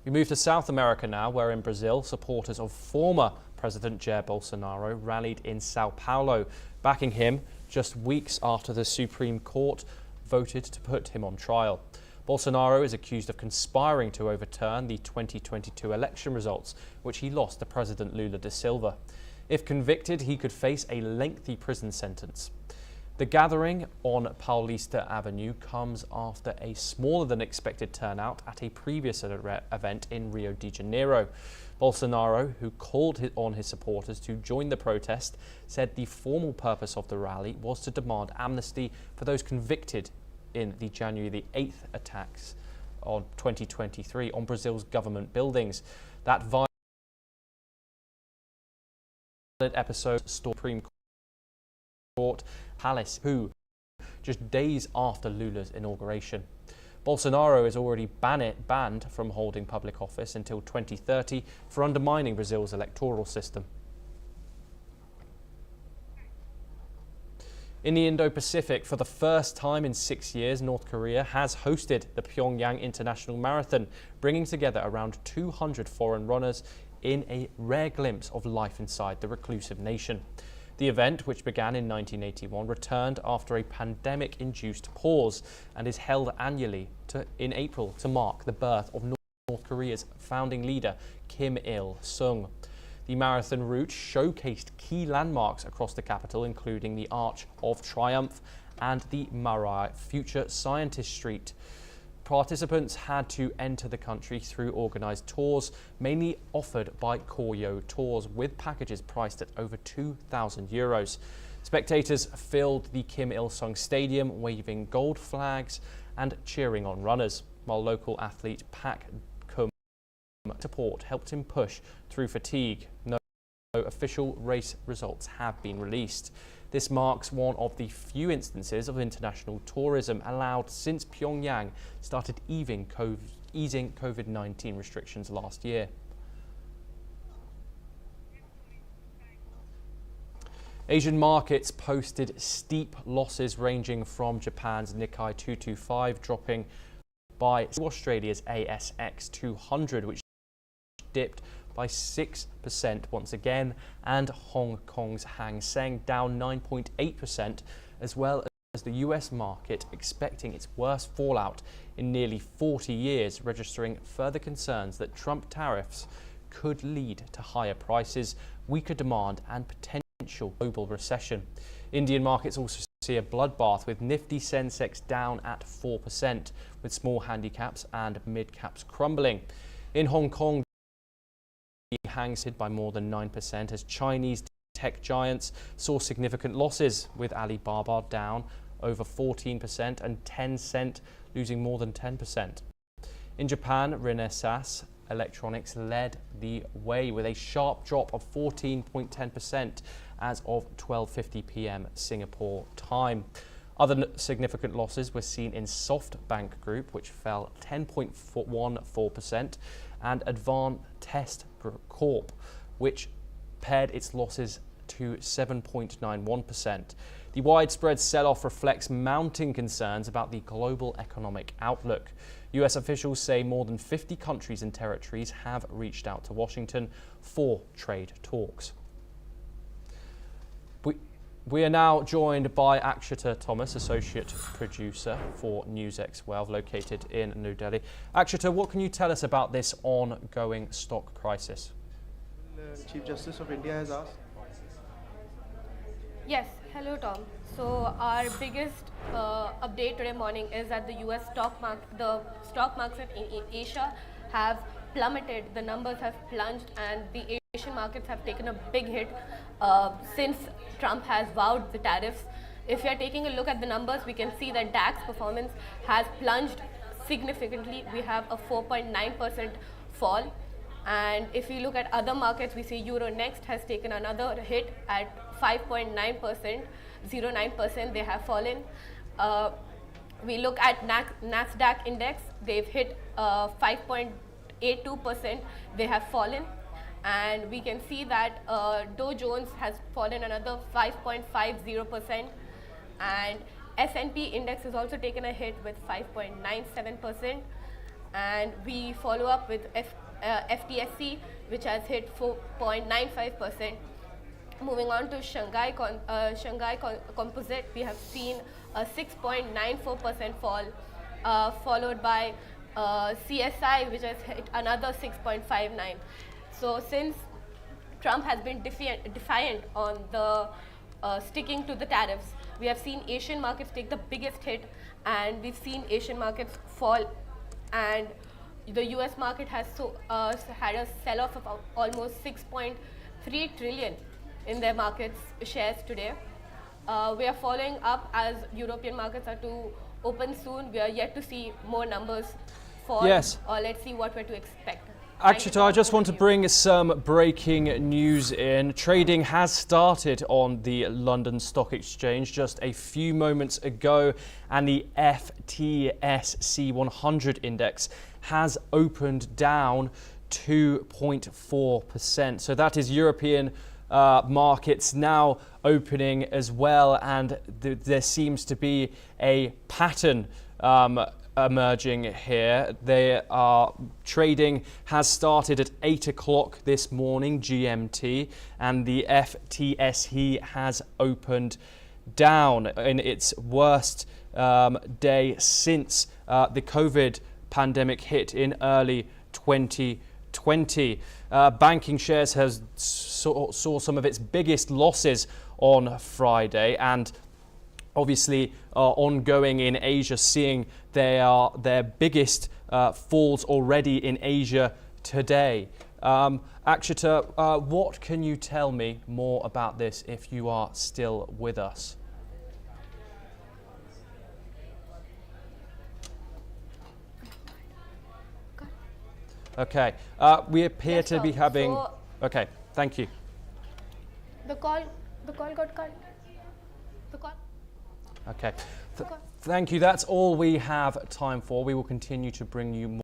We move to South America now, where in Brazil, supporters of former President Jair Bolsonaro rallied in Sao Paulo, backing him just weeks after the Supreme Court voted to put him on trial. Bolsonaro is accused of conspiring to overturn the 2022 election results, which he lost to President Lula da Silva. If convicted, he could face a lengthy prison sentence. The gathering on Paulista Avenue comes after a smaller than expected turnout at a previous event in Rio de Janeiro. Bolsonaro, who called on his supporters to join the protest, said the formal purpose of the rally was to demand amnesty for those convicted in the January the 8th attacks on 2023 on Brazil's government buildings. That violent episode Supreme Court Palace, who just days after Lula's inauguration. Bolsonaro is already banned from holding public office until 2030 for undermining Brazil's electoral system. In the Indo-Pacific, for the first time in 6 years, North Korea has hosted the Pyongyang International Marathon, bringing together around 200 foreign runners in a rare glimpse of life inside the reclusive nation. The event, which began in 1981, returned after a pandemic-induced pause and is held annually in April to mark the birth of North Korea's founding leader, Kim Il-sung. The marathon route showcased key landmarks across the capital, including the Arch of Triumph and the Marai Future Scientist Street. Participants had to enter the country through organised tours, mainly offered by Koryo Tours, with packages priced at over €2,000. Spectators filled the Kim Il-sung Stadium, waving gold flags and cheering on runners, while local athlete Pak Kum support helped him push through fatigue. No official race results have been released. This marks one of the few instances of international tourism allowed since Pyongyang started easing COVID-19 restrictions last year. Asian markets posted steep losses, ranging from Japan's Nikkei 225 dropping by Australia's ASX 200, which dipped by 6% once again, and Hong Kong's Hang Seng down 9.8%, as well as the US market expecting its worst fallout in nearly 40 years, registering further concerns that Trump tariffs could lead to higher prices, weaker demand and potential global recession. Indian markets also see a bloodbath, with Nifty Sensex down at 4%, with small handicaps and mid-caps crumbling. In Hong Kong, hangs hit by more than 9% as Chinese tech giants saw significant losses, with Alibaba down over 14% and Tencent losing more than 10%. In Japan, Renesas Electronics led the way with a sharp drop of 14.10% as of 12:50 p.m. Singapore time. Other significant losses were seen in SoftBank Group, which fell 10.14%, and Advantest Corp, which pared its losses to 7.91%. The widespread sell-off reflects mounting concerns about the global economic outlook. US officials say more than 50 countries and territories have reached out to Washington for trade talks. We are now joined by Akshita Thomas, Associate Producer for NewsX Wealth, located in New Delhi. Akshita, what can you tell us about this ongoing stock crisis? The Chief Justice of India has asked. Yes, hello Tom. So our biggest update today morning is that the US stock market in Asia have plummeted. The numbers have plunged and the Asian markets have taken a big hit since Trump has vowed the tariffs. If we are taking a look at the numbers, we can see that DAX performance has plunged significantly. We have a 4.9% fall. And if we look at other markets, we see Euronext has taken another hit at 5.9%, 0.9% they have fallen. We look at NASDAQ index, they've hit 5.82%, they have fallen. And we can see that Dow Jones has fallen another 5.50%, and S&P index has also taken a hit with 5.97%. and we follow up with FTSE, which has hit 4.95%. Moving on to Shanghai Composite, we have seen a 6.94% fall, followed by CSI, which has hit another 6.59. So since Trump has been defiant on the sticking to the tariffs, we have seen Asian markets take the biggest hit, and we've seen Asian markets fall, and the US market has had a sell-off of almost 6.3 trillion in their markets shares today. We are following up as European markets are to open soon. We are yet to see more numbers fall. Yes. Let's see what we're to expect. Akshita, I just want to bring some breaking news in. Trading has started on the London Stock Exchange just a few moments ago, and the FTSE 100 index has opened down 2.4%. So that is European markets now opening as well, and there seems to be a pattern emerging here. Trading has started at 8 o'clock this morning GMT, and the FTSE has opened down in its worst day since the COVID pandemic hit in early 2020. Banking shares saw some of its biggest losses on Friday, and obviously ongoing in Asia, seeing their biggest falls already in Asia today. Akshita, what can you tell me more about this if you are still with us? Okay, we appear to be having... Okay, thank you. The call got cut. The call. Okay, thank you. That's all we have time for. We will continue to bring you more.